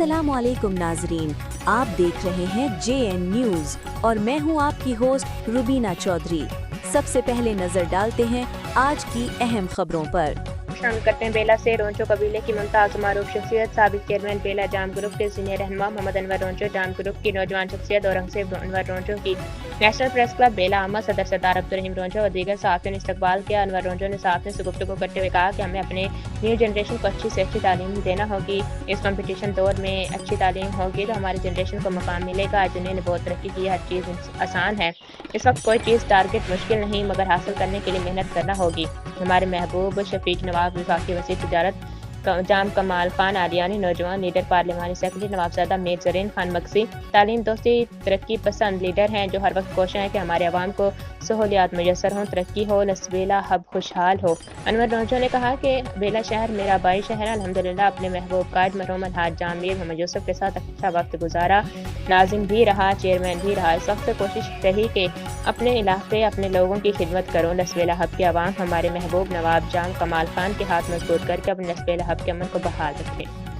अस्सलाम वालेकुम नाजरीन, आप देख रहे हैं JN न्यूज़ और मैं हूं आपकी होस्ट रुबीना चौधरी। सबसे पहले नजर डालते हैं आज की अहम खबरों पर। शामिल करते हैं बेला से रोंचो कबीले की मुमताज़ मारूफ शख्सियत साबिक चेयरमैन बेला जाम ग्रुप के सीनियर रहनुमा मोहम्मद अनवर रोंचो, जाम ग्रुप की नौजवान शख्सियत औरंगजेब अनवर रोंचो की नेशनल प्रेस क्लब बेला आमा, सदर सरदार अब्दुल रहीम रोंचो और दीगर सहाफ़ियों ने इस्तकबाल किया। अनवर रोंचो ने सहाफ़ियों से गुफ्तगू करते हुए कहा कि हमें अपने न्यू जनरेशन को अच्छी से अच्छी तालीम देना होगी। इस कंपटीशन दौर में अच्छी तालीम होगी तो हमारी जनरेशन को मकाम मिलेगा। आज दुनिया ने बहुत तरक्की की, हर चीज़ आसान है। इस वक्त कोई चीज़ टारगेट मुश्किल नहीं, मगर हासिल करने के लिए मेहनत करना होगी। हमारे महबूब शफीक नवाब, वफाकी वज़ीर तिजारत जाम कमाल खान आलियानी, नौजवान लीडर, पार्लिमानी सेक्रेटरी नवाबजादा मीर ज़रीन खान मक्सी तालीम दोस्ती तरक्की पसंद लीडर हैं जो हर वक्त कोशिश है कि हमारे अवाम को सहूलियात मुयसर हों, तरक्की हो, लसबेला हब खुशहाल हो। अनवर रोंचो ने कहा कि बेला शहर मेरा आबाई शहर है। अल्हम्दुलिल्लाह अपने महबूब कायद मरहूम अलहाज जाम मीर मोहम्मद यूसुफ के साथ अच्छा वक्त गुजारा, नाज़िम भी रहा, चेयरमैन भी रहा। इस वक्त कोशिश रही कि अपने इलाके अपने लोगों की खिदमत करूँ। लसबेला हब के अवाम हमारे महबूब नवाब जाम कमाल खान के हाथ मजबूत करके अपने लसबेला हब के अमन को बहाल रखें।